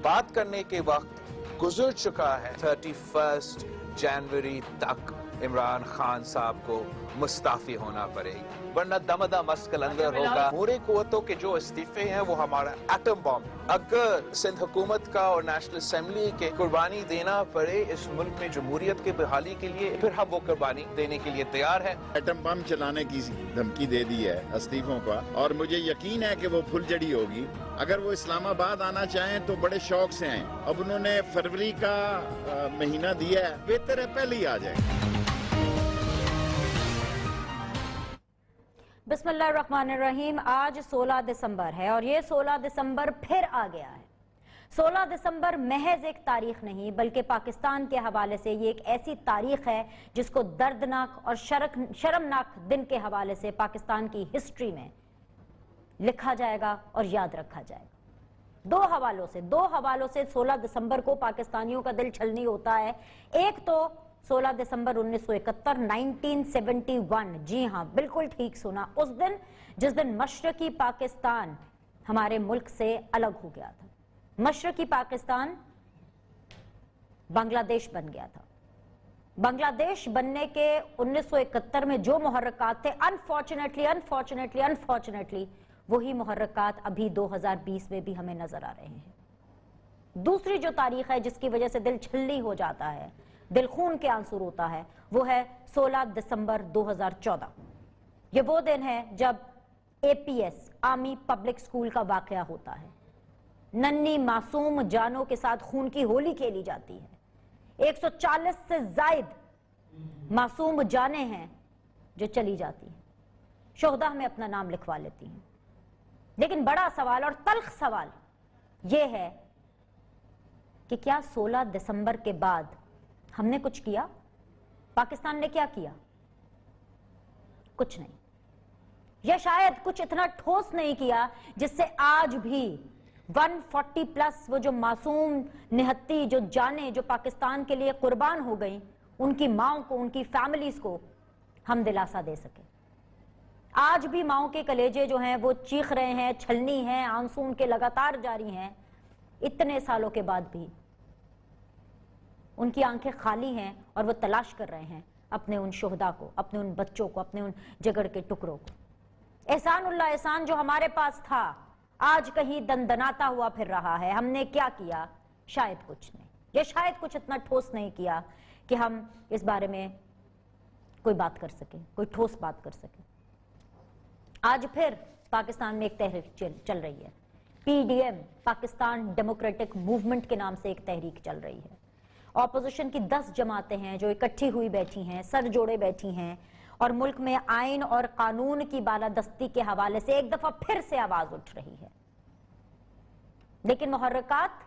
बात करने के वक्त गुजर चुका है। 31 जनवरी तक इमरान खान साहब को मुस्ताफी होना पड़ेगी, वरना दमदा मस्कल अंदर होगा। पूरे कुव्वतों के जो इस्तीफे हैं वो हमारा एटम बॉम्ब। अगर सिंध हुकूमत का और नेशनल असेंबली के कुर्बानी देना पड़े इस मुल्क में जमहूरियत की बहाली के लिए, फिर हम वो कुर्बानी देने के लिए तैयार हैं। एटम बम चलाने की धमकी दे दी है इस्तीफों का, और मुझे यकीन है कि वो फुलझड़ी होगी। अगर वो इस्लामाबाद आना चाहें तो बड़े शौक से आएं। अब उन्होंने फरवरी का महीना दिया है, बेहतर है पहले ही आ जाए। बिस्मिल्लाहिर्रहमानिर्रहीम। आज 16 दिसंबर है और ये 16 दिसंबर फिर आ गया है। 16 दिसंबर महज एक तारीख नहीं बल्कि पाकिस्तान के हवाले से ये एक ऐसी तारीख है जिसको दर्दनाक और शर्मनाक दिन के हवाले से पाकिस्तान की हिस्ट्री में लिखा जाएगा और याद रखा जाएगा। दो हवालों से 16 दिसंबर को पाकिस्तानियों का दिल छलनी होता है। एक तो 16 दिसंबर 1971 1971, जी हाँ बिल्कुल ठीक सुना, उस दिन जिस दिन मशरकी पाकिस्तान हमारे मुल्क से अलग हो गया था। मशरकी पाकिस्तान बांग्लादेश बन गया था। बांग्लादेश बनने के 1971 में जो मुहर्रकात थे, अनफॉर्चुनेटली वही मुहर्रकात अभी 2020 में भी हमें नजर आ रहे हैं। दूसरी जो तारीख है जिसकी वजह से दिल छलनी हो जाता है, दिल खून के आंसू रोता है, वो है 16 दिसंबर 2014। ये वो दिन है जब APS आर्मी पब्लिक स्कूल का वाकया होता है। नन्ही मासूम जानों के साथ खून की होली खेली जाती है। 140 से जायद मासूम जानें हैं जो चली जाती हैं, शोहदा में अपना नाम लिखवा लेती हैं। लेकिन बड़ा सवाल और तल्ख सवाल यह है कि क्या 16 दिसंबर के बाद हमने कुछ किया? पाकिस्तान ने क्या किया? कुछ नहीं, या शायद कुछ इतना ठोस नहीं किया जिससे आज भी 140 प्लस वो जो मासूम निहत्ती जो जाने जो पाकिस्तान के लिए कुर्बान हो गई, उनकी माओं को, उनकी फैमिलीज को हम दिलासा दे सके। आज भी माओं के कलेजे जो हैं वो चीख रहे हैं, छलनी हैं, आंसू उनके लगातार जारी हैं। इतने सालों के बाद भी उनकी आंखें खाली हैं और वो तलाश कर रहे हैं अपने उन शोहदा को, अपने उन बच्चों को, अपने उन जिगर के टुकड़ों को। एहसानुल्लाह एहसान जो हमारे पास था आज कहीं दंदनाता हुआ फिर रहा है। हमने क्या किया? शायद कुछ नहीं, या शायद कुछ इतना ठोस नहीं किया कि हम इस बारे में कोई बात कर सके, कोई ठोस बात कर सके। आज फिर पाकिस्तान में एक तहरीक चल रही है। PDM, पाकिस्तान डेमोक्रेटिक मूवमेंट के नाम से एक तहरीक चल रही है। ऑपोजिशन की 10 जमातें हैं जो इकट्ठी हुई बैठी हैं, सर जोड़े बैठी हैं, और मुल्क में आइन और कानून की बालादस्ती के हवाले से एक दफा फिर से आवाज उठ रही है। लेकिन मुहर्रकात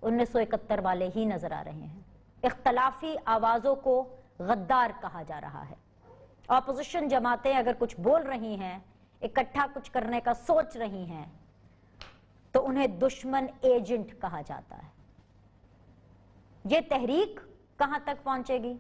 1971 वाले ही नजर आ रहे हैं। इख्तलाफी आवाजों को गद्दार कहा जा रहा है। ऑपोजिशन जमातें अगर कुछ बोल रही हैं, इकट्ठा कुछ करने का सोच रही हैं, तो उन्हें दुश्मन एजेंट कहा जाता है। ये तहरीक कहां तक पहुंचेगी,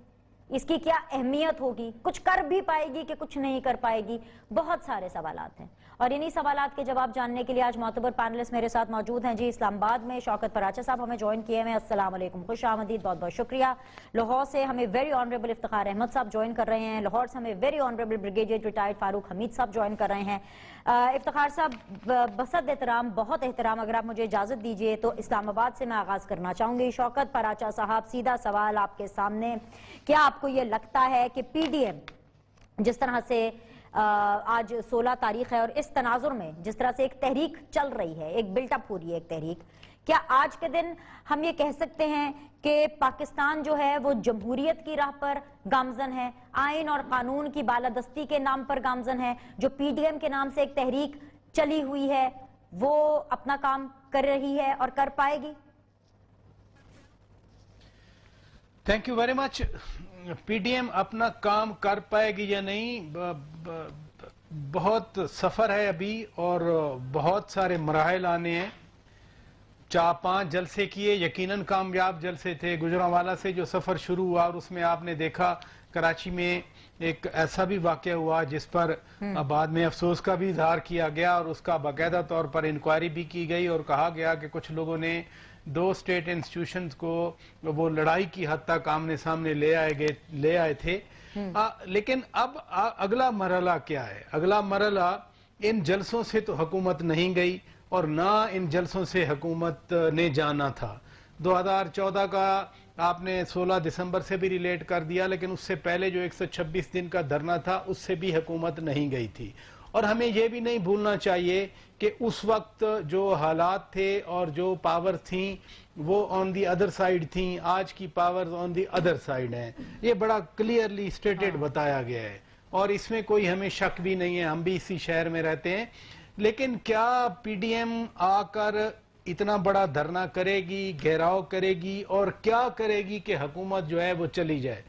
इसकी क्या अहमियत होगी, कुछ कर भी पाएगी कि कुछ नहीं कर पाएगी, बहुत सारे सवालात हैं। और इन्हीं सवालात के जवाब जानने के लिए आज मोतबर पैनलिस्ट मेरे साथ मौजूद हैं। जी, इस्लामाबाद में शौकत पराचा साहब हमें ज्वाइन किए हैं। अस्सलाम वालेकुम, खुश आमदीद, बहुत बहुत शुक्रिया। लाहौर से हमें वेरी ऑनरेबल इफ्तिखार अहमद साहब ज्वाइन कर रहे हैं। लाहौर से हमें very honourable brigadier retired Farooq Hamid साहब ज्वाइन कर रहे हैं। इफ्तिखार साहब, बसद एहतराम, बहुत एहतराम, अगर आप मुझे इजाजत दीजिए तो इस्लामाबाद से मैं आगाज करना चाहूंगी। शौकत पराचा साहब, सीधा सवाल आपके सामने, क्या आपको ये लगता है कि PDM जिस तरह से आज 16 तारीख है और इस तनाजुर में जिस तरह से एक तहरीक चल रही है, एक बिल्टअप हो रही है एक तहरीक, क्या आज के दिन हम ये कह सकते हैं कि पाकिस्तान जो है वो जमहूरियत की राह पर गामजन है, आइन और कानून की बालादस्ती के नाम पर गामजन है? जो PDM के नाम से एक तहरीक चली हुई है वो अपना काम कर रही है और कर पाएगी? Thank you very much. PDM अपना काम कर पाएगी या नहीं, बहुत सफर है अभी और बहुत सारे मराहल आने हैं। 4-5 जलसे किए, यकीनन कामयाब जलसे थे। गुजरांवाला से जो सफ़र शुरू हुआ और उसमें आपने देखा कराची में एक ऐसा भी वाक़या हुआ जिस पर बाद में अफसोस का भी इजहार किया गया और उसका बाकायदा तौर पर इंक्वायरी भी की गई और कहा गया कि कुछ लोगों ने 2 स्टेट इंस्टीट्यूशंस को वो लड़ाई की हद तक आमने सामने ले आए थे। लेकिन अब अगला मरहला क्या है? अगला मरहला, इन जलसों से तो हुकूमत नहीं गई और ना इन जलसों से हुकूमत ने जाना था। 2014 का आपने 16 दिसंबर से भी रिलेट कर दिया, लेकिन उससे पहले जो 126 दिन का धरना था उससे भी हुकूमत नहीं गई थी। और हमें यह भी नहीं भूलना चाहिए कि उस वक्त जो हालात थे और जो पावर थी वो ऑन दी अदर साइड थी, आज की powers on the other side हैं। ये बड़ा क्लियरली स्टेटेड बताया गया है और इसमें कोई हमें शक भी नहीं है, हम भी इसी शहर में रहते हैं। लेकिन क्या पीडीएम आकर इतना बड़ा धरना करेगी, घेराव करेगी और क्या करेगी कि हुकूमत जो है वो चली जाए?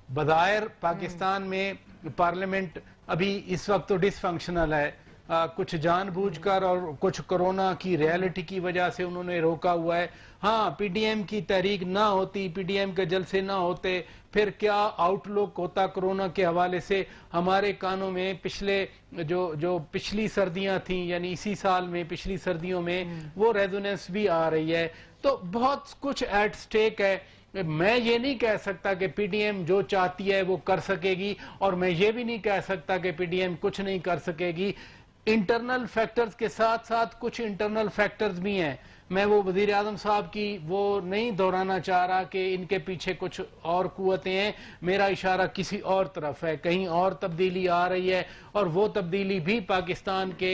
बज़ाहिर पाकिस्तान में पार्लियामेंट अभी इस वक्त तो डिसफंक्शनल है, कुछ जानबूझकर और कुछ कोरोना की रियलिटी की वजह से उन्होंने रोका हुआ है। हाँ, पीडीएम की तहरीक ना होती, पीडीएम के जलसे ना होते, फिर क्या आउटलुक होता कोरोना के हवाले से? हमारे कानों में पिछली सर्दियां थी, यानी इसी साल में पिछली सर्दियों में वो रेजोनेंस भी आ रही है। तो बहुत कुछ एट स्टेक है। मैं ये नहीं कह सकता कि पीडीएम जो चाहती है वो कर सकेगी और मैं ये भी नहीं कह सकता कि पीडीएम कुछ नहीं कर सकेगी। इंटरनल फैक्टर्स के साथ साथ कुछ इंटरनल फैक्टर्स भी हैं। मैं वो वजीर आजम साहब की वो नहीं दोहराना चाह रहा कि इनके पीछे कुछ और कुव्वतें हैं, मेरा इशारा किसी और तरफ है, कहीं और तब्दीली आ रही है और वो तब्दीली भी पाकिस्तान के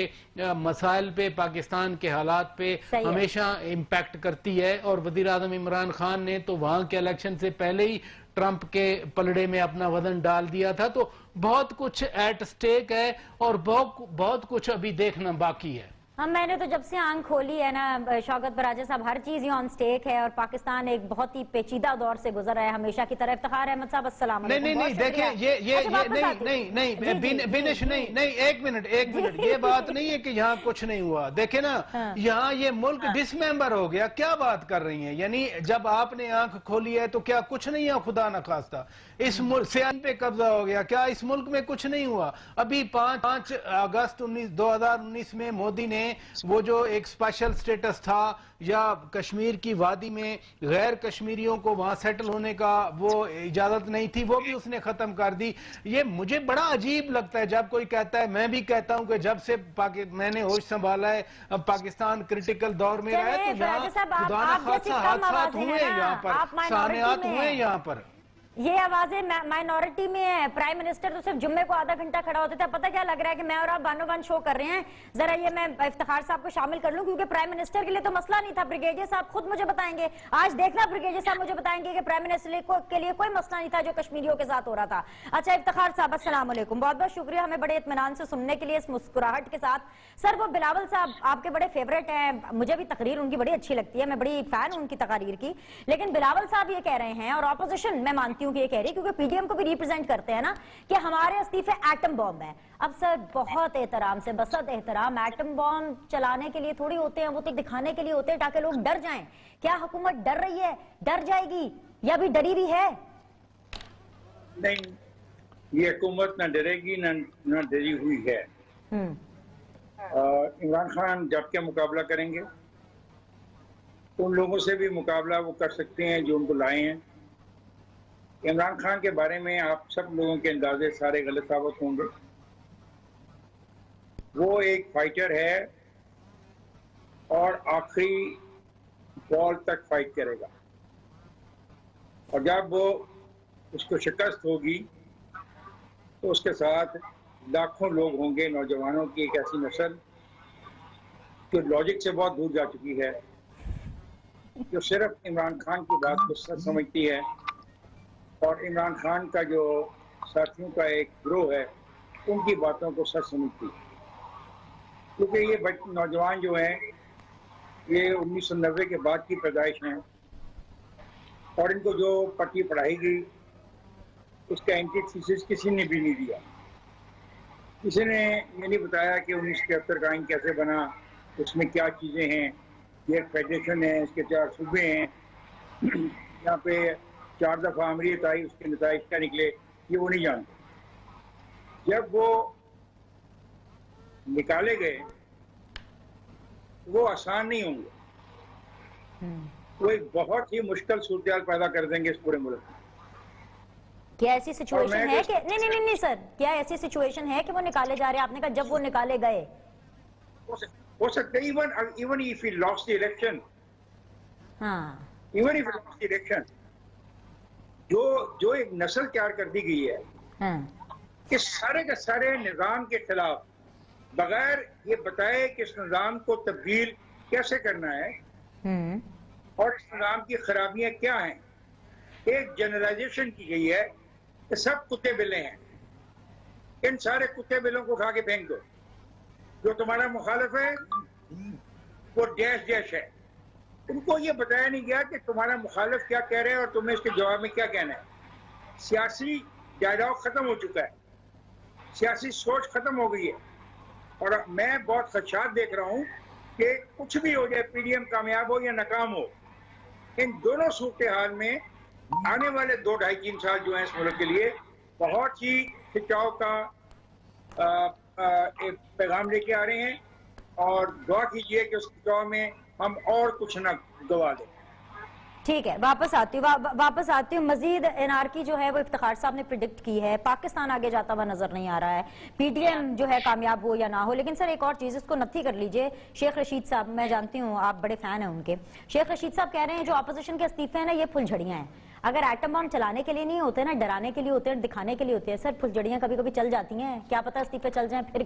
मसाइल पे, पाकिस्तान के हालात पे हमेशा इम्पैक्ट करती है। और वजीर आजम इमरान खान ने तो वहां के इलेक्शन से पहले ही ट्रंप के पलड़े में अपना वजन डाल दिया था। तो बहुत कुछ एट स्टेक है और बहुत कुछ अभी देखना बाकी है। हाँ, मैंने तो जब से आंख खोली है ना शौकत बराजा साहब, हर चीज ही ऑन स्टेक है और पाकिस्तान एक बहुत ही पेचीदा दौर से गुजर रहा है हमेशा की तरह। इफ्तिखार अहमद साहब अस्सलाम वालेकुम। नहीं देखिए ये बिनिश नहीं, एक मिनट, ये बात नहीं है कि यहाँ कुछ नहीं हुआ। देखे ना, यहाँ ये मुल्क डिसमेंबर हो गया। क्या बात कर रही हैं? यानी जब आपने आंख खोली है तो क्या कुछ नहीं है? खुदा न खास्ता इस मुल्क सियान पे कब्जा हो गया, क्या इस मुल्क में कुछ नहीं हुआ? अभी 5 अगस्त 2019 में मोदी ने वो जो एक स्पेशल स्टेटस था या कश्मीर की वादी में गैर कश्मीरियों को वहां सेटल होने का वो इजाजत नहीं थी, वो भी उसने खत्म कर दी। ये मुझे बड़ा अजीब लगता है जब कोई कहता है, मैं भी कहता हूं कि जब से मैंने होश संभाला है अब पाकिस्तान क्रिटिकल दौर में रहा है, तो यहाँ खुदा न खासा हादसात हुए, यहाँ पर सानियात हुए, यहाँ पर ये आवाजें माइनॉरिटी में है। प्राइम मिनिस्टर तो सिर्फ जुम्मे को आधा घंटा खड़ा होता था। पता क्या लग रहा है कि मैं और आप बानो बान शो कर रहे हैं। जरा ये मैं इफ्तिखार साहब को शामिल कर लूं क्योंकि प्राइम मिनिस्टर के लिए तो मसला नहीं था, ब्रिगेडियर साहब खुद मुझे बताएंगे। आज देखना ब्रिगेडियर साहब मुझे बताएंगे कि प्राइम मिनिस्टर के लिए कोई मसला नहीं था जो कश्मीरियों के साथ हो रहा था। अच्छा इफ्तिखार साहब अस्सलाम वालेकुम, बहुत बहुत शुक्रिया हमें बड़े इत्मीनान से सुनने के लिए, इस मुस्कुराहट के साथ। सर वो बिलावल साहब आपके बड़े फेवरेट हैं, मुझे भी तकरीर उनकी बड़ी अच्छी लगती है, मैं बड़ी फैन हूं उनकी तकरीर की। लेकिन बिलावल साहब ये कह रहे हैं और ऑपोजिशन मैं मानती हूँ कि ये कह रही है क्योंकि पीडीएम को भी रिप्रेजेंट करते हैं ना कि हमारे इस्तीफे एटम बॉम्ब है। अब सर बहुत एहतराम से, बसत एहतराम, एटम बॉम्ब चलाने के लिए थोड़ी होते हैं, वो तो दिखाने के लिए होते हैं ताकि लोग डर जाएं। क्या हुकूमत डर रही है, डर जाएगी या अभी डरी भी है? नहीं, ये हुकूमत ना डरेगी ना डरी हुई है। इमरान खान डट के मुकाबला करेंगे, उन लोगों से भी मुकाबला वो कर सकते हैं जो उनको लाए हैं। इमरान खान के बारे में आप सब लोगों के अंदाजे सारे गलत साबित होंगे। वो एक फाइटर है और आखिरी बॉल तक फाइट करेगा और जब वो उसको शिकस्त होगी तो उसके साथ लाखों लोग होंगे, नौजवानों की एक ऐसी नस्ल जो लॉजिक से बहुत दूर जा चुकी है, जो सिर्फ इमरान खान की बात को सच समझती है और इमरान खान का जो साथियों का एक ग्रोह है उनकी बातों को सच समझती है। क्योंकि ये नौजवान जो हैं ये 1990 के बाद की पैदाइश हैं और इनको जो पट्टी पढ़ाई गई उसका एंटीथीसिस किसी ने भी नहीं दिया। किसी ने ये नहीं बताया कि 1973 का आइन कैसे बना, उसमें क्या चीज़ें हैं, یہ ایک فیڈریشن ہے, اس کے 4 صوبے ہیں, یہاں پہ 4 دفعہ امریت آئی, اس کے نتائج کیا نکلے یہ وہ نہیں جانتے. جب وہ نکالے گئے وہ آسان نہیں ہوں گے, وہ ایک بہت ہی مشکل صورتحال پیدا کر دیں گے اس پورے ملک میں. کیا ایسی سچویشن ہے کہ نہیں سر, کیا ایسی سچویشن ہے کہ وہ نکالے جا رہے ہیں؟ آپ نے کہا جب وہ نکالے گئے ہو سکتا ہے even if he lost the election, ہاں even if he lost the election, جو ایک نسل تیار کر دی گئی ہے ہاں کہ سارے کے سارے نظام کے خلاف, بغیر یہ بتائے کہ اس نظام کو تبدیل کیسے کرنا ہے اور اس نظام کی خرابیاں کیا ہیں, ایک جنرلائزیشن کی گئی ہے کہ سب کتے بلے ہیں, ان سارے کتے بلوں کو کھا کے پھینک دو, جو تمہارا مخالف ہے وہ ڈیش ڈیش ہے. ان کو یہ بتایا نہیں گیا کہ تمہارا مخالف کیا کہہ رہے ہیں اور تمہیں اس کے جواب میں کیا کہنا ہے. سیاسی ڈائلاگ ختم ہو چکا ہے, سیاسی سوچ ختم ہو گئی ہے, اور میں بہت خدشات دیکھ رہا ہوں کہ کچھ بھی ہو جائے, پی ڈی ایم کامیاب ہو یا ناکام ہو, ان دونوں صورتحال میں آنے والے 2-2.5-3 سال جو ہیں اس ملک کے لیے بہت ہی کھچاؤ کا ایک پیغام لے کے آ رہے ہیں, اور دعا کیجئے کہ اس کھچاؤ میں ہم اور کچھ نہ گوا دیں. ٹھیک ہے, واپس آتی ہوں. مزید انارکی جو ہے وہ افتخار صاحب نے پریڈکٹ کی ہے, پاکستان آگے جاتا ہوا نظر نہیں آ رہا ہے, پی ٹی ایم جو ہے کامیاب ہو یا نہ ہو. لیکن سر ایک اور چیز اس کو نتھی کر لیجئے, شیخ رشید صاحب, میں جانتی ہوں آپ بڑے فین ہیں ان کے, شیخ رشید صاحب کہہ رہے ہیں جو اپوزیشن کے استعفے ہیں نا یہ پھل جھڑیاں ہیں, اگر ایٹم بم چلانے کے لیے نہیں ہوتے نا, ڈرانے کے لیے ہوتے ہیں, دکھانے کے لیے ہوتے ہیں. سر پھل جھڑیاں کبھی کبھی چل جاتی ہیں, کیا پتہ استعفے چل جائیں, پھر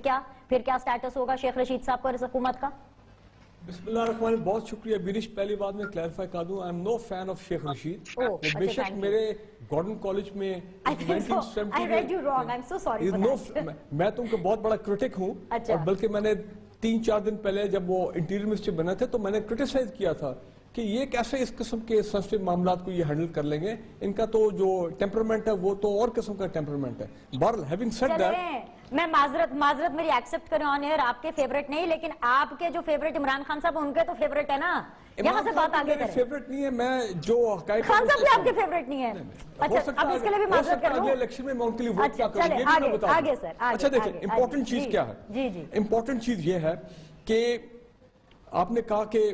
کیا سٹیٹس ہوگا شیخ رشید صاحب کو اور اس حکومت کا؟ بسم اللہ الرحمن الرحیم. بہت شکریہ بینش. پہلی بات میں کلیریفائی کر دوں, I am no fan of Sheikh Rashid. بے شک میرے گارڈن کالج میں میں تو ان کا بہت بڑا کرٹک ہوں, اور بلکہ میں نے 3-4 دن پہلے جب وہ انٹیریئر منسٹر بنا تھے تو میں نے کرٹیسائز کیا تھا کہ یہ کیسے اس قسم کے سنسٹیو معاملات کو یہ ہینڈل کر لیں گے. ان کا تو جو ٹیمپرمنٹ ہے وہ تو اور قسم کا ٹیمپرمنٹ ہے. بہرحال ہیونگ سیڈ دیٹ, میں معذرت میری ایکسپٹ کریں آن ایئر, آپ کے فیورٹ نہیں, لیکن آپ کے جو فیورٹ عمران خان صاحب ان کے تو فیورٹ ہے نا, یہاں سے بات آگے کریں. فیورٹ نہیں ہے, میں جو حقائق خان صاحب بھی آپ کے فیورٹ نہیں ہے. اچھا اب اس کے لیے بھی معذرت کر لوں. اگلے الیکشن میں ان کے لیے ووٹ کیا کروں یہ بھی میں بتا دوں. اچھا دیکھیں امپورٹنٹ چیز کیا ہے. جی امپورٹنٹ چیز یہ ہے کہ آپ نے کہا کہ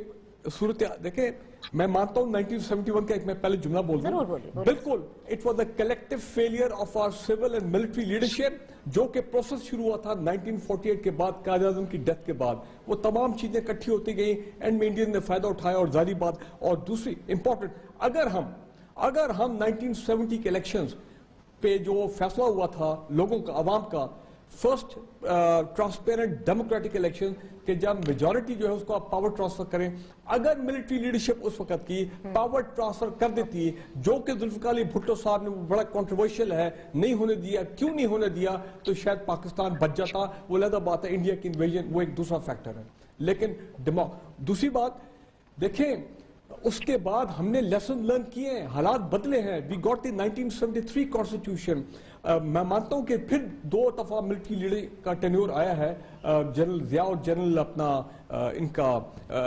صورت, دیکھیں میں مانتا ہوں 1971 کا ایک میں پہلے جملہ بول دوں, بالکل it was a collective failure of our civil and military leadership, جو کہ پروسیس شروع ہوا تھا 1948 کے بعد, قائد اعظم کی ڈیتھ کے بعد. وہ تمام چیزیں اکٹھی ہوتی گئیں, اینڈ میں انڈین نے فائدہ اٹھایا, اور ظاہری بات. اور دوسری امپورٹنٹ, اگر ہم 1970 کے الیکشنز پہ جو فیصلہ ہوا تھا لوگوں کا, عوام کا, فرسٹ ٹرانسپیرنٹ ڈیموکریٹک الیکشن کہ جب میجورٹی جو ہے اس کو آپ پاور ٹرانسفر کریں, اگر ملٹری لیڈرشپ اس وقت کی پاور ٹرانسفر کر دیتی, جو کہ ذوالفقار علی بھٹو صاحب نے بڑا کنٹروورشل ہے, نہیں ہونے دیا. کیوں نہیں ہونے دیا؟ تو شاید پاکستان بچ جاتا. وہ علیحدہ بات ہے, انڈیا کی انویژن وہ ایک دوسرا فیکٹر ہے. لیکن دوسری بات دیکھیں, اس کے بعد ہم نے لیسن لرن کیے ہیں, حالات بدلے ہیں. We got the 1973 constitution. میں مانتا ہوں کہ پھر 2 دفعہ ملٹری لیڈر کا ٹینیور آیا ہے, جنرل ضیاء اور جنرل ان کا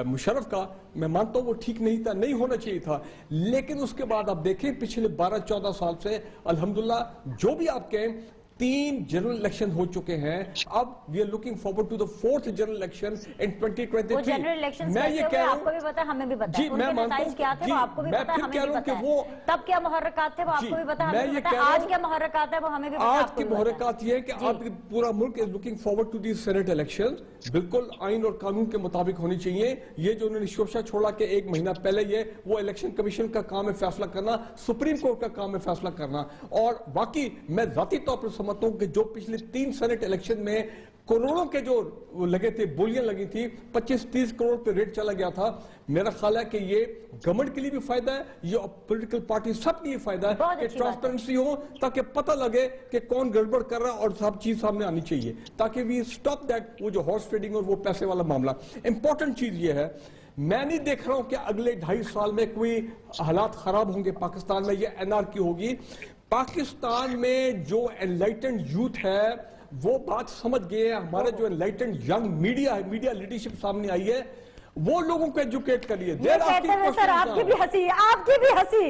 مشرف کا. میں مانتا ہوں وہ ٹھیک نہیں تھا, نہیں ہونا چاہیے تھا. لیکن اس کے بعد آپ دیکھیں پچھلے 12-14 سال سے الحمدللہ جو بھی آپ کہیں 3 جنرل الیکشن ہو چکے ہیں. اب we are looking forward to the 4th general election in 2023. وہ جنرل الیکشن میں یہ کہہ رہا ہوں, آپ کو بھی پتہ ہے, ہمیں بھی پتہ ہے ان کے نتائج کیا تھے, وہ آپ کو بھی پتہ ہے, ہمیں بھی پتہ ہے. تب کیا محرکات تھے وہ آپ کو بھی پتہ ہے, ہمیں بھی پتہ ہے. آج کیا محرکات ہے وہ ہمیں بھی پتہ ہے. آج کی محرکات یہ ہے کہ آپ پورا ملک is looking forward to the senate election. بالکل آئین اور قانون کے مطابق ہونی چاہیے. یہ جو انہوں نے شوشہ چھوڑا کہ 1 مہینہ پہلے, یہ وہ الیکشن کمیشن کا کام ہے فیصلہ کرنا, سپریم کورٹ کا کام ہے فیصلہ کرنا. اور باقی میں ذاتی طور پر سمجھتا ہوں کہ جو پچھلے 3 سینٹ الیکشن میں کروڑوں کے جو لگے تھے, بولیاں لگی تھی, 25-30 کروڑ پہ ریٹ چلا گیا تھا. میرا خیال ہے کہ یہ گورنمنٹ کے لیے بھی فائدہ ہے, یہ پولیٹیکل پارٹی سب کے لیے فائدہ ہے کہ ٹرانسپیرنسی ہو, تاکہ پتہ لگے کہ کون گڑبڑ کر رہا ہے, اور سب چیز سامنے آنی چاہیے, تاکہ وی سٹاپ دیٹ وہ جو ہارس ٹریڈنگ اور وہ پیسے والا معاملہ. امپورٹنٹ چیز یہ ہے, میں نہیں دیکھ رہا ہوں کہ اگلے 2.5 سال میں کوئی حالات خراب ہوں گے پاکستان میں, یہ انارکی ہوگی. پاکستان میں جو انلائٹنڈ یوتھ ہے وہ بات سمجھ گئے ہیں. ہمارے جو انلائٹنڈ ینگ میڈیا ہے, میڈیا لیڈرشپ سامنے آئی ہے, वो लोगों को एजुकेट करिए। ये कहते हुए सर आपकी भी हंसी, आपकी भी हंसी,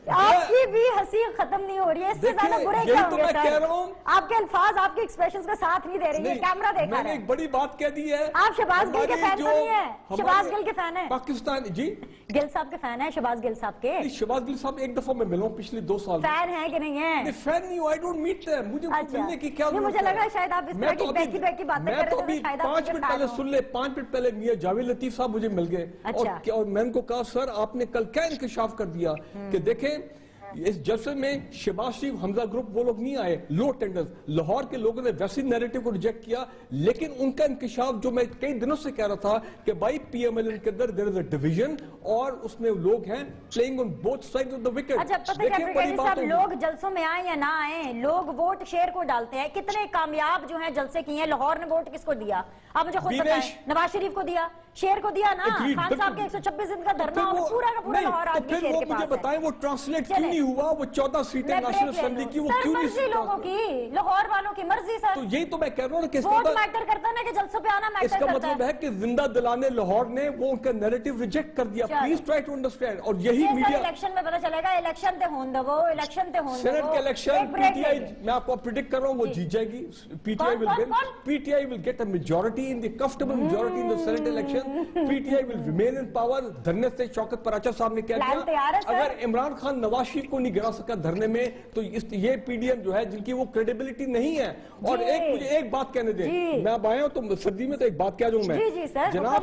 आपकी भी हंसी खत्म नहीं हो रही है। इससे ज्यादा बुरे क्या होंगे सर? कह रहा हूं, आपके अल्फाज आपके एक्सप्रेशंस का साथ नहीं दे रही है, कैमरा देखा मैंने एक बड़ी बात कह दी है। आप शहबाज गिल के फैन तो नहीं है? शहबाज गिल के फैन है? पाकिस्तान जी गिल साहब के फैन है, शहबाज गिल साहब के? शहबाज गिल साहब एक दफा मैं मिला हूं पिछले 2 साल। फैन है कि नहीं है? फैन नहीं हूं, आई डोंट मीट देम। मुझे मिलने की क्या नहीं, मुझे लगा शायद आप इस तरह की बैकी बैकी बातें कर रहे थे, अभी शायद 5 मिनट पहले सुन ले, 5 मिनट पहले मियां जावेद लतीफ साहब मुझे मिल गए और मैंने उनको कहा सर आपने कल क्या इंकशाफ कर दिया कि देखें इस जलसे में शहबाज शरीफ, हमजा ग्रुप वो लोग नहीं आए, लो टेंडर्स। लाहौर के लोगों ने वैसी नैरेटिव को रिजेक्ट किया, लेकिन उनका इंकशाफ जो मैं कई दिनों से कह रहा था कि भाई पीएमएल के अंदर देयर इज अ डिवीजन और उसमें लोग हैं playing on both sides of the wicket. अच्छा पता है ब्रिगेडियर साहब, लोग जलसों में आए या ना आए, लोग वोट शेयर को डालते हैं। कितने कामयाब जो हैं जलसे किए हैं। लाहौर ने वोट किसको दिया आप मुझे खुद बताएं? नवाज शरीफ को दिया, शेर को दिया ना। खान साहब के 126 दिन का धरना और पूरा का पूरा लाहौर आज भी शेर के पास है। बताएं वो ट्रांसलेट क्यों नहीं हुआ? वो 14 सीटें नेशनल असेंबली की वो क्यों नहीं? लोगों की, लाहौर वालों की मर्जी सर। तो यही तो मैं कह रहा हूँ कि वोट मैटर करता ना कि जलसों पे आना मैटर करता है। इसका मतलब है कि जिंदा दिलाने लाहौर ने वो उनका नैरेटिव रिजेक्ट कर दिया। Please try to understand. और यही मीडिया इलेक्शन में पता चलेगा, इलेक्शन ते होन दो, इलेक्शन ते होन दो। सेनेट के इलेक्शन पीटीआई, मैं आपको प्रेडिक्ट कर रहा हूँ वो जीत जाएगी। PTI will win, PTI will get a majority in the comfortable majority in the senate election. PTI will remain in power. धरने से शौकत पराचा साहब ने क्या किया, अगर इमरान खान नवाज शरीफ को नहीं गिरा सका धरने में तो ये पीडीएम जो है जिनकी वो क्रेडिबिलिटी नहीं है। और मुझे एक बात कहने दें, मैं अब आया हूं तो सर्दी में तो एक बात कह दूं मैं जनाब,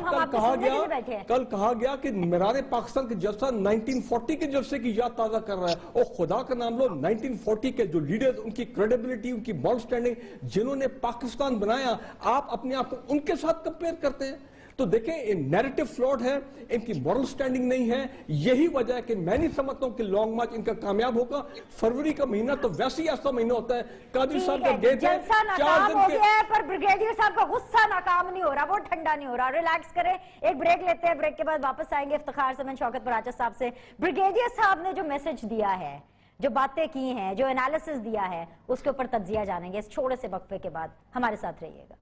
कल कहा गया कि मीरान पाकिस्तान के जलसा 1940 के जलसे की याद ताजा कर रहा है। और खुदा का नाम लो, 1940 के जो लीडर्स, उनकी क्रेडिबिलिटी, उनकी मॉरल स्टैंडिंग, जिन्होंने पाकिस्तान बनाया, आप अपने आप को उनके साथ कंपेयर करते हैं। तो देखें नैरेटिव फ्लॉड है, इनकी मॉरल स्टैंडिंग नहीं है। यही वजह है कि मैं नहीं समझता हूं कि लॉन्ग मार्च इनका कामयाब होगा। फरवरी का महीना तो वैसे ही ऐसा महीना होता है। कादिर साहब का डेट है 4 दिन के, पर ब्रिगेडियर साहब का गुस्सा नाकाम नहीं हो रहा, वो ठंडा नहीं हो रहा। रिलैक्स करें, एक ब्रेक लेते हैं, ब्रेक के बाद वापस आएंगे इफ्तिखार से, मैं शौकत पराचा साहब से। ब्रिगेडियर साहब ने जो मैसेज दिया है, जो बातें की हैं, जो एनालिसिस दिया है, उसके ऊपर तज्जिया जानेंगे इस छोटे से वक्फे के बाद। हमारे साथ रहिएगा।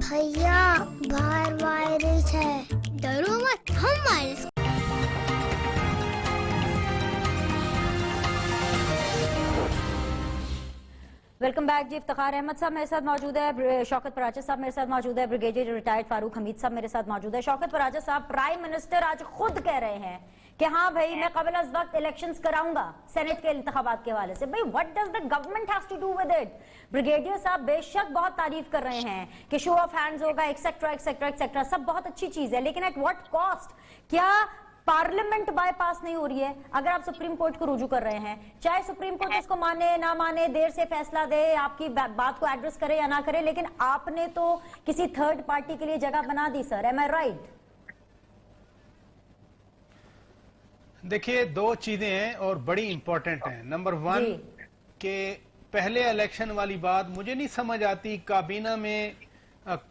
भैया बाहर वायरस है, डरो मत, हम वायरस। वेलकम बैक जी। इफ्तिखार अहमद साहब मेरे साथ मौजूद है, शौकत पराचा साहब मेरे साथ मौजूद है, ब्रिगेडियर रिटायर्ड फारूक हमीद साहब मेरे साथ मौजूद है। शौकत पराचा साहब, प्राइम मिनिस्टर आज खुद कह रहे हैं कि हाँ भाई मैं कबल अज़ वक्त इलेक्शंस कराऊंगा सेनेट के इंतखाबात के हवाले से। भाई what does the government has to do with it? Brigadier साहब बेशक बहुत तारीफ कर रहे हैं कि शो ऑफ हैंड्स होगा, एक्सेट्रा एक्सेट्रा एक्सेट्रा, सब बहुत अच्छी चीज है, लेकिन एट व्हाट कॉस्ट? क्या पार्लियामेंट बाईपास नहीं हो रही है? अगर आप सुप्रीम कोर्ट को रुजू कर रहे हैं, चाहे सुप्रीम कोर्ट इसको माने ना माने, देर से फैसला दे, आपकी बात को एड्रेस करे या ना करे, लेकिन आपने तो किसी थर्ड पार्टी के लिए जगह बना दी सर। एम आई राइट? देखिए, 2 चीजें हैं और बड़ी इंपॉर्टेंट हैं। नंबर 1 के पहले इलेक्शन वाली बात मुझे नहीं समझ आती। काबीना में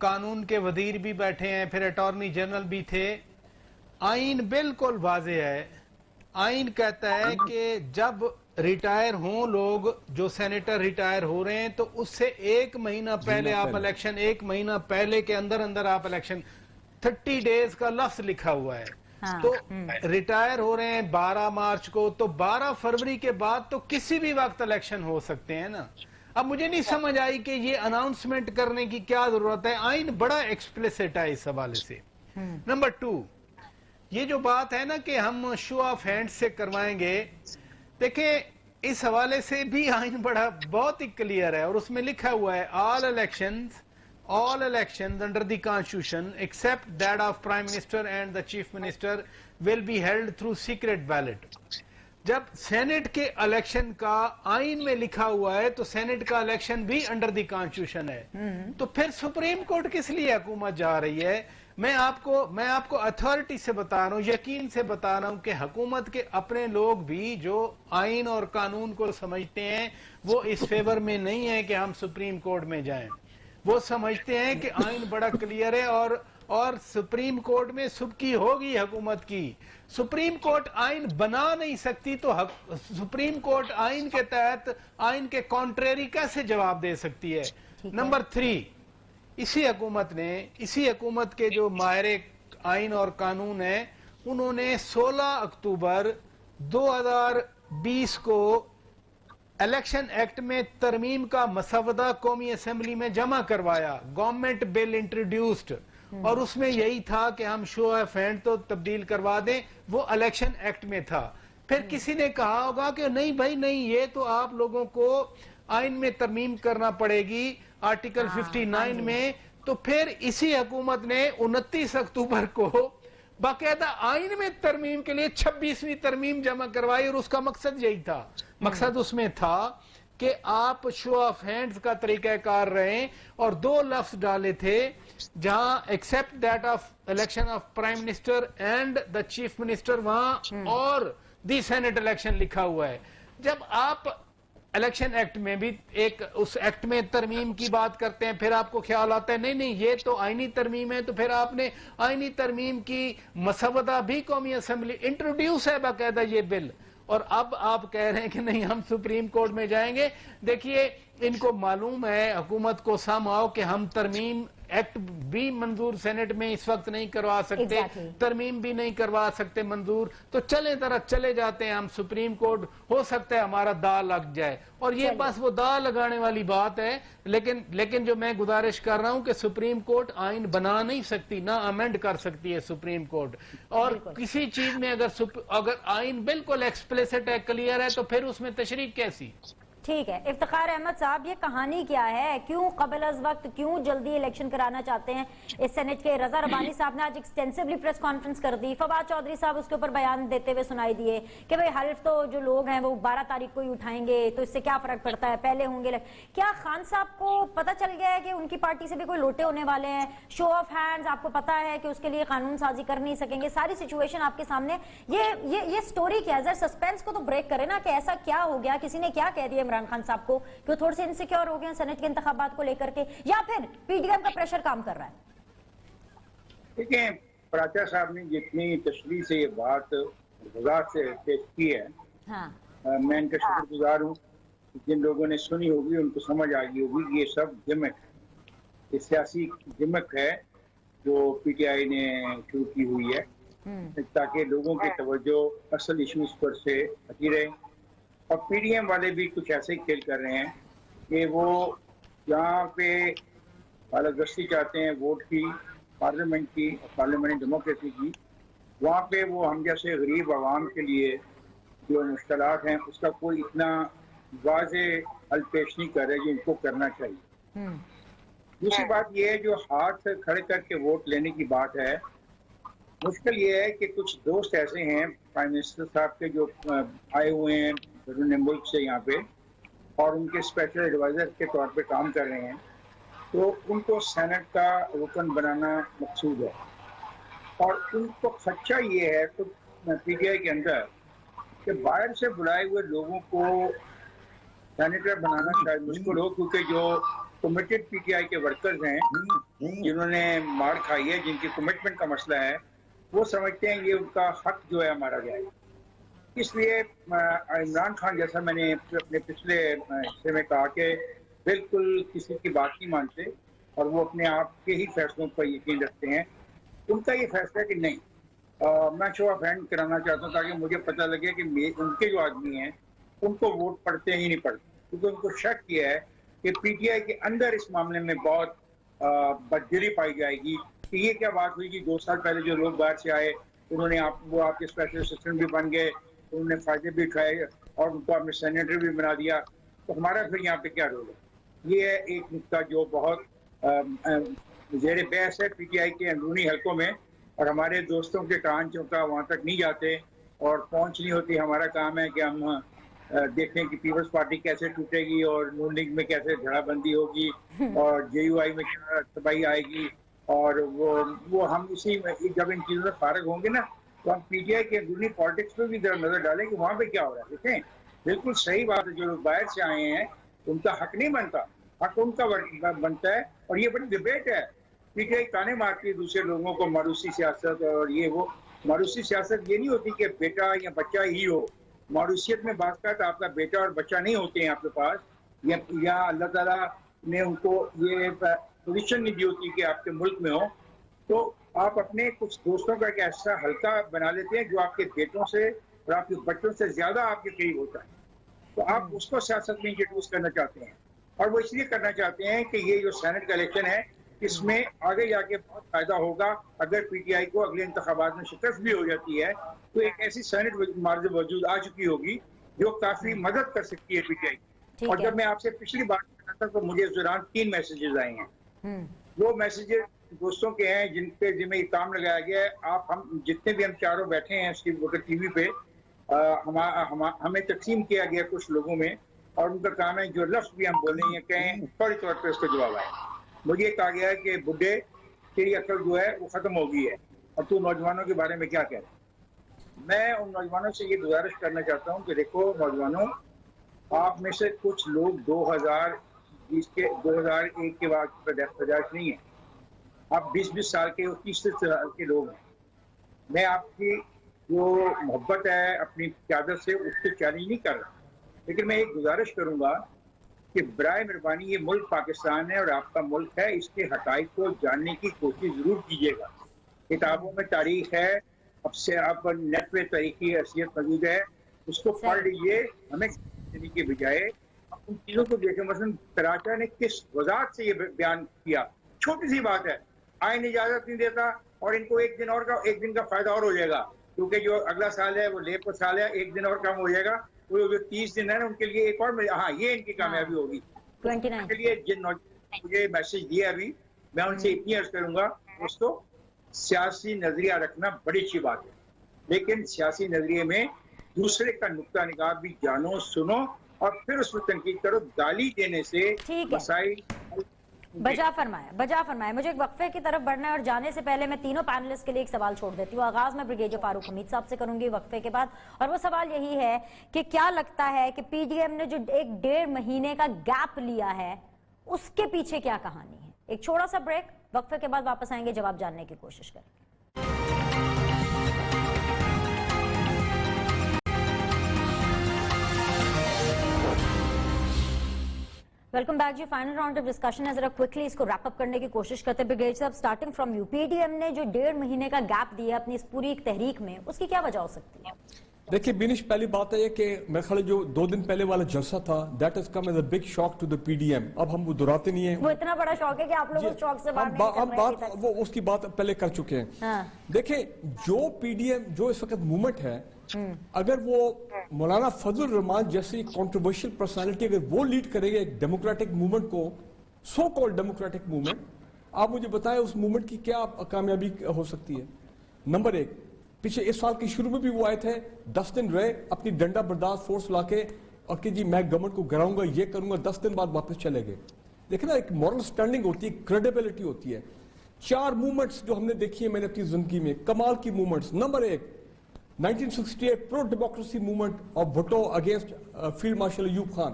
कानून के वजीर भी बैठे हैं, फिर अटॉर्नी जनरल भी थे। आइन बिल्कुल वाज़े है। आइन कहता है कि जब रिटायर हों लोग, जो सेनेटर रिटायर हो रहे हैं, तो उससे 1 महीना पहले आप इलेक्शन, 1 महीना पहले के अंदर अंदर आप इलेक्शन, 30 डेज का लफ्ज लिखा हुआ है। हाँ, तो रिटायर हो रहे हैं 12 मार्च को, तो 12 फरवरी के बाद तो किसी भी वक्त इलेक्शन हो सकते हैं ना। अब मुझे नहीं समझ आई कि ये अनाउंसमेंट करने की क्या जरूरत है। आइन बड़ा एक्सप्लिसिट है इस हवाले से। नंबर 2, ये जो बात है ना कि हम शो ऑफ हैंड से करवाएंगे, देखिए इस हवाले से भी आइन बड़ा बहुत ही क्लियर है और उसमें लिखा हुआ है all elections under the constitution except that of prime minister and the chief minister will be held through secret ballot। जब सेनेट के इलेक्शन का आइन में लिखा हुआ है तो सेनेट का इलेक्शन भी अंडर द कॉन्स्टिट्यूशन है, तो फिर सुप्रीम कोर्ट किस लिए हुकूमत जा रही है? मैं आपको अथॉरिटी से बता रहा हूं, यकीन से बता रहा हूं कि हुकूमत के अपने लोग भी जो आइन और कानून को समझते हैं, वो इस फेवर में नहीं है कि हम सुप्रीम कोर्ट में जाएं। वो समझते हैं कि आइन बड़ा क्लियर है और اور سپریم کورٹ میں سبکی ہوگی حکومت کی. سپریم کورٹ آئین بنا نہیں سکتی تو سپریم کورٹ آئین کے تحت آئین کے کانٹریری کیسے جواب دے سکتی ہے؟ نمبر 3، اسی حکومت کے جو ماہر آئین اور قانون ہیں، انہوں نے 16 اکتوبر 2020 کو الیکشن ایکٹ میں ترمیم کا مسودہ قومی اسمبلی میں جمع کروایا، گورنمنٹ بل انٹروڈیوسڈ، اور اس میں یہی تھا کہ ہم شو آف ہینڈ تو تبدیل کروا دیں، وہ الیکشن ایکٹ میں تھا. پھر کسی نے کہا ہوگا کہ نہیں بھائی نہیں، یہ تو آپ لوگوں کو آئین میں ترمیم کرنا پڑے گی آرٹیکل 59 میں. تو پھر اسی حکومت نے 29 اکتوبر کو باقاعدہ آئین میں ترمیم کے لیے 26ویں ترمیم جمع کروائی، اور اس کا مقصد یہی تھا. مقصد اس میں تھا کہ آپ شو آف ہینڈز کا طریقہ کار رہیں، اور 2 لفظ ڈالے تھے جہاں accept that of election of prime minister and the chief minister, وہاں اور دی سینٹ الیکشن لکھا ہوا ہے. جب آپ الیکشن ایکٹ میں بھی ایک اس ایکٹ میں ترمیم کی بات کرتے ہیں، پھر آپ کو خیال آتا ہے نہیں یہ تو آئینی ترمیم ہے، تو پھر آپ نے آئینی ترمیم کی مسودہ بھی قومی اسمبلی انٹروڈیوس ہے باقاعدہ یہ بل، اور اب آپ کہہ رہے ہیں کہ نہیں ہم سپریم کورٹ میں جائیں گے. دیکھیے ان کو معلوم ہے حکومت کو ساماؤ کہ ہم ترمیم ایکٹ بھی منظور سینٹ میں اس وقت نہیں کروا سکتے، ترمیم بھی نہیں کروا سکتے منظور، تو چلے جاتے ہیں ہم سپریم کورٹ، ہو سکتا ہے ہمارا دا لگ جائے. اور یہ بس وہ دا لگانے والی بات ہے. لیکن جو میں گزارش کر رہا ہوں کہ سپریم کورٹ آئین بنا نہیں سکتی، نہ امینڈ کر سکتی ہے سپریم کورٹ. اور کسی چیز میں اگر آئین بالکل ایکسپلیسٹ ہے، کلیئر ہے، تو پھر اس میں تشریح کیسی؟ ٹھیک ہے. افتخار احمد صاحب، یہ کہانی کیا ہے؟ کیوں قبل از وقت، کیوں جلدی الیکشن کرانا چاہتے ہیں اس سینٹ کے؟ رضا ربانی صاحب نے آج ایکسٹینسولی پریس کانفرنس کر دی، فواد چودھری صاحب اس کے اوپر بیان دیتے ہوئے سنائی دیے کہ بھئی حلف تو جو لوگ ہیں وہ 12 تاریخ کو ہی اٹھائیں گے، تو اس سے کیا فرق پڑتا ہے، پہلے ہوں گے. کیا خان صاحب کو پتہ چل گیا ہے کہ ان کی پارٹی سے بھی کوئی لوٹے ہونے والے ہیں؟ شو آف ہینڈز آپ کو پتا ہے کہ اس کے لیے قانون سازی کر نہیں سکیں گے، ساری سچویشن آپ کے سامنے. یہ سٹوری کیا ہے؟ ذرا سسپینس کو تو بریک کرے نا، کہ ایسا کیا ہو گیا، کسی نے کیا کہہ دیا عمران خان صاحب کو کہ وہ تھوڑے سے انسیکیور ہو گئے ہیں سینٹ کے انتخابات کو لے کر کے، یا پھر پی ڈی ایم کا پریشر کام کر رہا ہے؟ دیکھیں، پراچا صاحب نے جتنی تشریح سے یہ بات وضاحت سے پیش کی ہے، میں ان کا شکر گزار ہوں. جن لوگوں نے سنی ہوگی ان کو سمجھ آ گئی ہوگی کہ یہ سب گمک، یہ سیاسی گمک ہے جو پی ٹی آئی نے شروع کی ہوئی ہے، تاکہ لوگوں کی توجہ اصل ایشوز پر سے ہٹی رہے. اور پی ڈی ایم والے بھی کچھ ایسے ہی کھیل کر رہے ہیں کہ وہ جہاں پہ بالادستی چاہتے ہیں ووٹ کی، پارلیمنٹ کی، پارلیمنٹ ڈیموکریسی کی، وہاں پہ وہ ہم جیسے غریب عوام کے لیے جو مشکلات ہیں اس کا کوئی اتنا واضح حل پیش نہیں کر رہے جو ان کو کرنا چاہیے. دوسری بات یہ ہے جو ہاتھ کھڑے کر کے ووٹ لینے کی بات ہے، مشکل یہ ہے کہ کچھ دوست ایسے ہیں پرائم منسٹر صاحب کے جو آئے ہوئے ہیں بیرون ملک سے یہاں پہ، اور ان کے اسپیشل ایڈوائزر کے طور پہ کام کر رہے ہیں، تو ان کو سینٹ کا رکن بنانا مقصود ہے. اور ان کو خدشہ یہ ہے تو پی ٹی آئی کے اندر کہ باہر سے بلائے ہوئے لوگوں کو سینیٹر بنانا شاید مشکل ہو، کیونکہ جو کمیٹڈ پی ٹی آئی کے ورکرز ہیں جنہوں نے مار کھائی ہے، جن کی کمٹمنٹ کا مسئلہ ہے، وہ سمجھتے ہیں یہ ان کا حق جو ہے ہمارا جائے. اس لیے عمران خان جیسا میں نے اپنے پچھلے حصے میں کہا کہ بالکل کسی کی بات نہیں مانتے اور وہ اپنے آپ کے ہی فیصلوں پر یقین رکھتے ہیں. ان کا یہ فیصلہ ہے کہ نہیں، میں شو آف ہینڈ کرانا چاہتا ہوں تاکہ مجھے پتہ لگے کہ ان کے جو آدمی ہیں ان کو ووٹ پڑتے ہی نہیں پڑتے، کیونکہ ان کو شک یہ ہے کہ پی ٹی آئی کے اندر اس معاملے میں بہت بددلی پائی جائے گی کہ یہ کیا بات ہوئی کہ 2 سال پہلے جو لوگ باہر سے آئے انہوں نے وہ آپ کے اسپیشل اسسٹنٹ بھی بن گئے، انہوں نے فائدے بھی اٹھائے اور ان کو آپ نے سینیٹر بھی بنا دیا، تو ہمارا پھر یہاں پہ کیا رول ہے؟ یہ ایک نقطہ جو بہت زیر بحث ہے پی ٹی آئی کے اندرونی حلقوں میں، اور ہمارے دوستوں کے کان چونکا وہاں تک نہیں جاتے اور پہنچ نہیں ہوتی. ہمارا کام ہے کہ ہم دیکھیں کہ پیپلز پارٹی کیسے ٹوٹے گی اور نون لیگ میں کیسے جھڑا بندی ہوگی اور جے یو آئی میں کیا تباہی آئے گی، اور وہ ہم اسی میں جب ان چیزوں سے فارغ ہوں گے نا تو ہم پی ٹی آئی کے اندرونی پالیٹکس پہ بھی ذرا نظر ڈالیں کہ وہاں پہ کیا ہو رہا ہے. دیکھیں بالکل صحیح بات ہے، جو لوگ باہر سے آئے ہیں ان کا حق نہیں بنتا، حق ان کا بنتا ہے. اور یہ بڑی ڈبیٹ ہے पीटीआई ताने मारती है दूसरे लोगों को, मारूसी सियासत और ये वो। मारूसी सियासत ये नहीं होती कि बेटा या बच्चा ही हो। मारूसियत में बात का आपका बेटा और बच्चा नहीं होते हैं आपके पास, या अल्लाह ताला ने उनको ये पोजीशन नहीं दी होती कि आपके मुल्क में हो, तो आप अपने कुछ दोस्तों का एक ऐसा हल्का बना लेते हैं जो आपके बेटों से और आपके बच्चों से ज्यादा आपके करीब होता है, तो आप उसको सियासत में इंट्रोड्यूस करना चाहते हैं। और वो इसलिए करना चाहते हैं कि ये जो सेनेट का इलेक्शन है, इसमें आगे जाके बहुत फायदा होगा। अगर पीटीआई को अगले इंतखाबात में शिकस्त भी हो जाती है तो एक ऐसी सेनेट वजूद आ चुकी होगी जो काफी मदद कर सकती है पीटीआई। और जब मैं आपसे पिछली बात कर रहा था तो मुझे इस दौरान 3 मैसेजेस आए हैं। वो मैसेजेस दोस्तों के हैं जिन पे जिम्मे काम लगाया गया है। हम जितने भी हम चारों बैठे हैं टीवी पे, हमें तकसीम किया गया कुछ लोगों में, और उनका काम है जो लफ्ज भी हम बोले हैं कहें फौरी तौर पर उसका जवाब आए। मुझे कहा गया है कि बुड्ढे तेरी अकल जो है वो खत्म हो गई है और तू नौजवानों के बारे में क्या कह रहा है। मैं उन नौजवानों से ये गुजारिश करना चाहता हूँ कि देखो नौजवानों, आप में से कुछ लोग 2001 के बाद पैदाइश नहीं है, आप 20-20 साल के और 30 साल के लोग हैं। मैं आपकी जो मोहब्बत है अपनी क़यादत से उससे चैलेंज नहीं कर रहा, लेकिन मैं एक गुजारिश करूंगा कि बराए मेहरबानी ये मुल्क पाकिस्तान है और आपका मुल्क है, इसके हक़ाइक़ को जानने की कोशिश जरूर कीजिएगा। किताबों में तारीख है, अब से आप नेट पे तारीखी हैसियत मौजूद है, उसको पढ़ लीजिए। हमें देने के बजाय उन चीज़ों को देखें। मसलन कराचा ने किस वजाहत से ये बयान किया, छोटी सी बात है, आइन इजाज़त नहीं देता और इनको एक दिन का फ़ायदा और हो जाएगा, क्योंकि जो अगला साल है वो लेप का साल है, एक दिन और कम हो जाएगा, वो जो 30 दिन है ना उनके लिए एक और, हाँ ये इनकी कामयाबी होगी। 29 के लिए जिन नौजवानों मुझे मैसेज दिया अभी, मैं उनसे इतनी अर्ज करूंगा, दोस्तों सियासी नजरिया रखना बड़ी अच्छी बात है, लेकिन सियासी नजरिए में दूसरे का नुक्ता निगाह भी जानो, सुनो और फिर उस पर तनकीद करो। गाली देने से मसाइल बजा फरमाया। मुझे एक वक्फे की तरफ बढ़ना है और जाने से पहले मैं तीनों पैनलिस्ट के लिए एक सवाल छोड़ देती हूँ। आगाज में ब्रिगेडियर फारूक हमीद साहब से करूंगी वक्फे के बाद, और वो सवाल यही है कि क्या लगता है कि पीडीएम ने जो एक 1.5 महीने का गैप लिया है उसके पीछे क्या कहानी है। एक छोटा सा ब्रेक, वक्फे के बाद वापस आएंगे, जवाब जानने की कोशिश करेंगे। वेलकम बैक जी। फाइनल राउंड ऑफ डिस्कशन है, जरा क्विकली इसको रैप अप करने की कोशिश करते हैं। ब्रिगेड साहब, स्टार्टिंग फ्रॉम यू, पीडीएम ने जो 1.5 महीने का गैप दिया अपनी इस पूरी एक तहरीक में, उसकी क्या वजह हो सकती है? देखिए बिनिश, पहली बात है कि मेरे ख्याल जो 2 दिन पहले वाला जलसा था, that is come as a big shock to the PDM. अब हम वो दोहराते नहीं है, वो इतना बड़ा शॉक है कि आप लोग उस शॉक से बाहर नहीं कर रहे हैं। वो उसकी बात पहले कर चुके हैं। हाँ। देखिए जो पीडीएम जो इस वक्त मूवमेंट है, अगर वो मौलाना फजल रहमान जैसी कंट्रोवर्शियल पर्सनालिटी अगर वो लीड करेगा एक डेमोक्रेटिक मूवमेंट को, सो कॉल्ड डेमोक्रेटिक मूवमेंट, आप मुझे बताएं उस मूवमेंट की क्या कामयाबी हो सकती है। नंबर 1, पीछे इस साल के शुरू में भी वो आए थे, 10 दिन रहे, अपनी डंडा बर्दाश्त फोर्स लाके और कि जी मैं गवर्नमेंट को गिराऊंगा, ये करूंगा, 10 दिन बाद वापस चले गए। देखिए ना, एक मॉरल स्टैंडिंग होती है, क्रेडिबिलिटी होती है। 4 मूवमेंट्स जो हमने देखी है मैंने अपनी जिंदगी में, कमाल की movements. Number 1, 1968 pro democracy movement of Bhutto against field marshal Ayub Khan,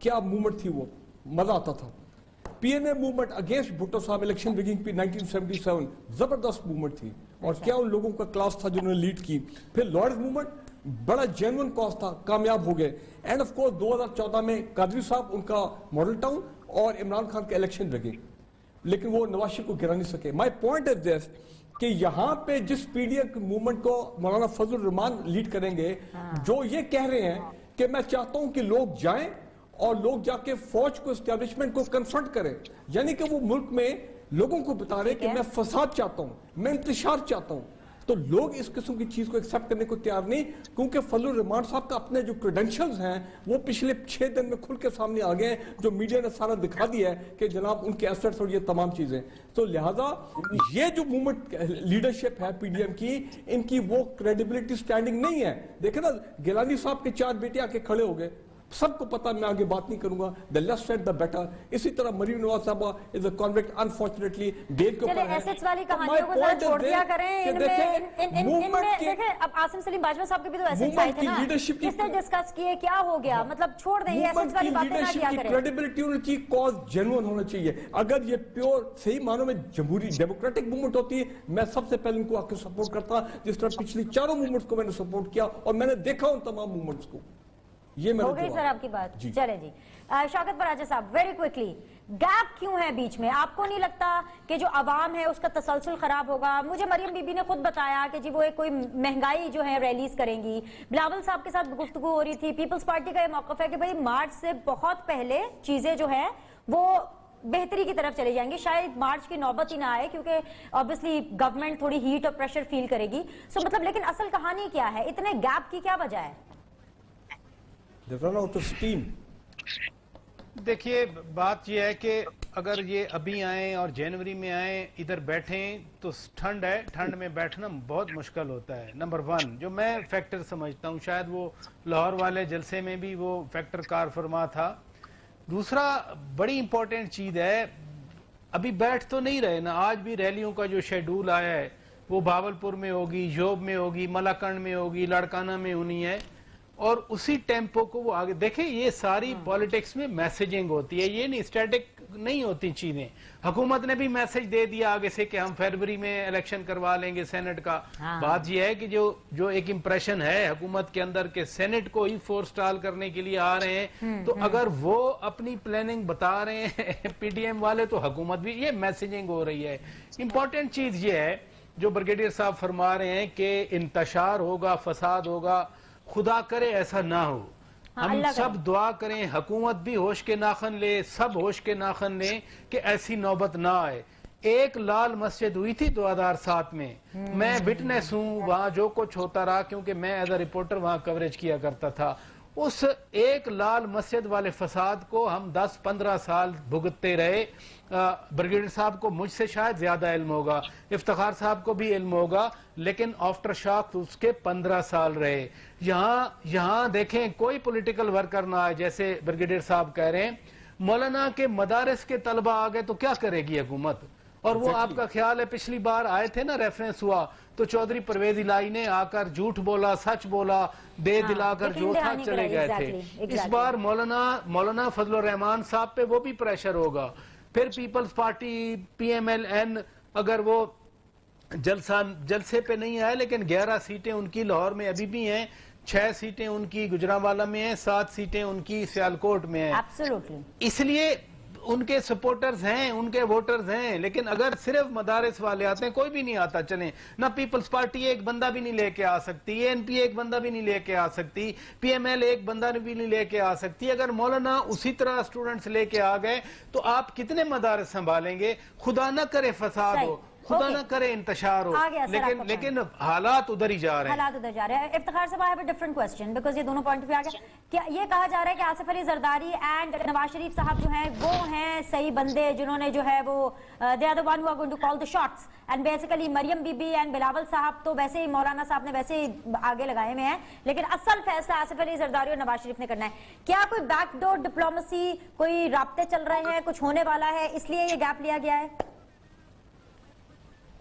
क्या मूवमेंट थी वो, मजा आता था। पीएनए मूवमेंट अगेंस्ट भुट्टो साहब इलेक्शन रिगिंग पे 1977, जबरदस्त मूवमेंट थी, और क्या उन लोगों का क्लास था जिन्होंने लीड की। फिर लॉयर्स मूवमेंट, बड़ा जेन्युइन कॉज था, कामयाब हो गए। एंड ऑफ कोर्स 2014 में कादरी साहब, उनका मॉडल टाउन, और इमरान खान का इलेक्शन रिगिंग, लेकिन वो नवाज शरीफ को गिरा नहीं सके। माई पॉइंट इज दिस कि यहाँ पे जिस पीडीएम मूवमेंट को मौलाना फजल रहमान लीड करेंगे, जो ये कह रहे हैं कि मैं चाहता हूं कि लोग जाएं और लोग जाके फौज को, एस्टेब्लिशमेंट को कन्फ्रंट करें, यानी कि वो मुल्क में लोगों को बता रहे कि मैं फसाद चाहता हूं, मैं इंतशार चाहता हूं, तो लोग इस किस्म की चीज को एक्सेप्ट करने को तैयार नहीं, क्योंकि फजल रहमान साहब का अपने जो क्रेडेंशियल्स हैं वो पिछले 6 दिन में खुल के सामने आ गए हैं, जो मीडिया ने सारा दिखा दिया है कि जनाब उनके एसेट्स और ये तमाम चीजें। तो लिहाजा ये जो मूवमेंट लीडरशिप है पीडीएम की, इनकी वो क्रेडिबिलिटी स्टैंडिंग नहीं है। देखे ना, गिलानी साहब के 4 बेटे आके खड़े हो गए, सबको पता, मैं आगे बात नहीं करूंगा, the less said the better. इसी तरह मरीम नवाज साहबा is a convict, unfortunately bail के ऊपर है। एसेट्स वाली कहानियों को जरा छोड़ दिया करें। इनमें देखें, अब आसिम सलीम बाजवा साहब के भी तो एसेट्स आए थे ना, किसने डिस्कस किए, क्या हो गया, मतलब छोड़ दें ये एसेट्स वाली बातें ना किया करें। क्रेडिबिलिटी होनी चाहिए, कॉज जेन्युइन होना चाहिए। अगर ये प्योर सही मानों में जमहूरी डेमोक्रेटिक मूवमेंट होती है, मैं सबसे पहले इनको आके सपोर्ट करता, जिस तरह पिछली चारों मूवमेंट्स को मैंने सपोर्ट किया और मैंने देखा उन तमाम मूवमेंट्स को। ये हो गई सर आपकी बात। चले जी, शौकत बराजा साहब, वेरी क्विकली, गैप क्यों है बीच में? आपको नहीं लगता कि जो अवाम है उसका तसलसल खराब होगा? मुझे मरियम बीबी ने खुद बताया कि जी वो एक कोई महंगाई जो है रिलीज करेंगी। बिलावल साहब के साथ गुफ्तगू हो रही थी, पीपल्स पार्टी का ये मौकफ है कि भाई मार्च से बहुत पहले चीजें जो है वो बेहतरी की तरफ चले जाएंगे, शायद मार्च की नौबत ही ना आए क्योंकि ऑब्वियसली गवर्नमेंट थोड़ी हीट और प्रेशर फील करेगी। सो मतलब लेकिन असल कहानी क्या है, इतने गैप की क्या वजह है? देखिए बात यह है कि अगर ये अभी आए और जनवरी में आए, इधर बैठें तो ठंड है, ठंड में बैठना बहुत मुश्किल होता है। नंबर वन जो मैं फैक्टर समझता हूँ, शायद वो लाहौर वाले जलसे में भी वो फैक्टर कार फरमा था। दूसरा बड़ी इंपॉर्टेंट चीज है, अभी बैठ तो नहीं रहे ना, आज भी रैलियों का जो शेड्यूल आया है वो भावलपुर में होगी, योब में होगी, मलाकंड में होगी, लाड़काना में होनी है, और उसी टेम्पो को वो आगे देखें। ये सारी पॉलिटिक्स में मैसेजिंग होती है, ये नहीं स्टैटिक नहीं होती चीजें। हुकूमत ने भी मैसेज दे दिया आगे से कि हम फरवरी में इलेक्शन करवा लेंगे सेनेट का। बात ये है कि जो एक इंप्रेशन है हुकूमत के अंदर के सेनेट को ही फोर्स टाल करने के लिए आ रहे हैं, तो अगर वो अपनी प्लानिंग बता रहे हैं पीडीएम वाले, तो हुकूमत भी, ये मैसेजिंग हो रही है। इंपॉर्टेंट चीज ये है जो ब्रिगेडियर साहब फरमा रहे हैं कि इंतशार होगा, फसाद होगा, खुदा करे ऐसा ना हो। हम सब दुआ करें, हुकूमत भी होश के नाखन ले, सब होश के नाखन ले कि ऐसी नौबत ना आए। एक लाल मस्जिद हुई थी 2007 में, मैं विटनेस हूं, वहां जो कुछ होता रहा, क्योंकि मैं एज अ रिपोर्टर वहां कवरेज किया करता था। उस एक लाल मस्जिद वाले फसाद को हम 10-15 साल भुगतते रहे। ब्रिगेडियर साहब को मुझसे शायद ज्यादा इल्म होगा, इफ्तिखार साहब को भी इल्म होगा, लेकिन आफ्टर शॉक उसके 15 साल रहे। यहाँ देखें कोई पॉलिटिकल वर्कर ना आए, जैसे ब्रिगेडियर साहब कह रहे हैं। मौलाना के मदारस के तलबा आ गए तो क्या करेगी हुकूमत? और वो आपका ख्याल है पिछली बार आए थे ना, रेफरेंस हुआ, तो चौधरी परवेज इलाही ने आकर झूठ बोला, सच बोला, दे दिलाकर जो था चले गए थे। इस बार मौलाना फजलुर रहमान साहब पे वो भी प्रेशर होगा। फिर पीपल्स पार्टी PMLN अगर वो जलसे पे नहीं आए, लेकिन 11 सीटें उनकी लाहौर में अभी भी हैं, 6 सीटें उनकी गुजरांवाला में हैं, 7 सीटें उनकी सियालकोट में हैं। एब्सोल्युटली। इसलिए उनके सपोर्टर्स हैं, उनके वोटर्स हैं, लेकिन अगर सिर्फ मदारिस वाले आते हैं, कोई भी नहीं आता, चलें ना, पीपल्स पार्टी एक बंदा भी नहीं लेके आ सकती, ANP एक बंदा भी नहीं लेके आ सकती, PML एक बंदा भी नहीं लेके आ सकती। अगर मौलाना उसी तरह स्टूडेंट्स लेके आ गए तो आप कितने मदारिस संभालेंगे? खुदा ना करे फसाद हो, खुदा ना करे इंतशार हो, लेकिन हालात उधर ही जा रहे हैं। हालात उधर जा रहे हैं। इफ्तिखार साहब, I have a different question, because ये दोनों पॉइंट ऑफ व्यू आ गया। क्या ये कहा जा रहा है कि आसिफ अली जरदारी एंड नवाज शरीफ साहब जो हैं वो हैं सही बंदे जिन्होंने जो है वो they are the one who are going to call the shots, and basically Maryam बीबी एंड बिलावल साहब तो वैसे ही मौलाना साहब ने वैसे ही आगे लगाए हुए हैं, लेकिन असल फैसला आसिफ अली जरदारी और नवाज शरीफ ने करना है। क्या कोई बैकडोर डिप्लोमेसी, कोई राब्ते चल रहे हैं, कुछ होने वाला है, इसलिए ये गैप लिया गया है?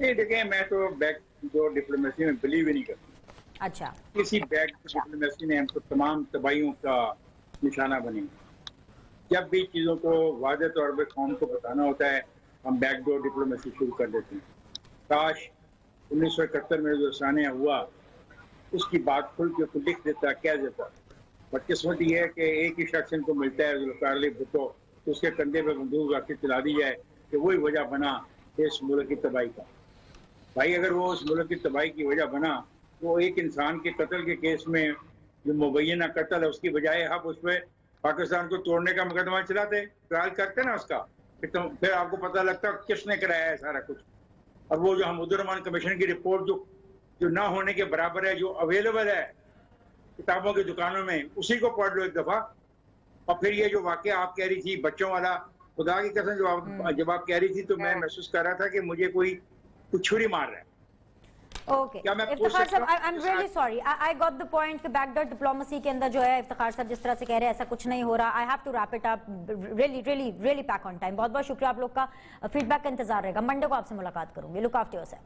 नहीं देखिए, मैं तो बैकडोर डिप्लोमेसी में बिलीव ही नहीं करता। अच्छा, किसी बैकडोर डिप्लोमेसी ने हमको तमाम तबाहियों का निशाना बने। जब भी चीज़ों को वाज़ेह तौर पर कौम को बताना होता है, हम बैकडोर डिप्लोमेसी शुरू कर देते हैं। काश 1971 में जो सानिया हुआ उसकी बात खुल के लिख देता, कह देता। बदकिस्मत ये है कि एक ही शख्स इनको मिलता है, जुल्फ़िकार अली भुट्टो, तो उसके कंधे पर बंदूक रख के चला दी जाए कि वही वजह बना इस मुल्क की तबाही का। भाई अगर वो उस मुल्क की तबाही की वजह बना, तो एक इंसान के कत्ल के केस में जो मुबैना कत्ल है उसकी बजाय आप उस पर पाकिस्तान को तोड़ने का मुकदमा चलाते, ट्रायल करते ना उसका, फिर आपको पता लगता किसने कराया है सारा कुछ। और वो जो हमदुर्रहमान कमीशन की रिपोर्ट जो ना होने के बराबर है, जो अवेलेबल है किताबों की दुकानों में, उसी को पढ़ लो एक दफा। और फिर ये जो वाकया आप कह रही थी बच्चों वाला, खुदा की कसम जब आप कह रही थी तो मैं महसूस कर रहा था कि मुझे कोई छुरी मार रहा है। ओके क्या मैं पूछ इफ्तिखार सकता साहब, हूं? I am really sorry, I got the point कि बैकडोर डिप्लोमेसी के अंदर जो है इफ्तिखार साहब जिस तरह से कह रहे हैं ऐसा कुछ नहीं हो रहा. I have to wrap it up, really really really pack on time. बहुत बहुत शुक्रिया, आप लोग का फीडबैक का इंतजार रहेगा. मंडे को आपसे मुलाकात करूंगी. Look after yourself.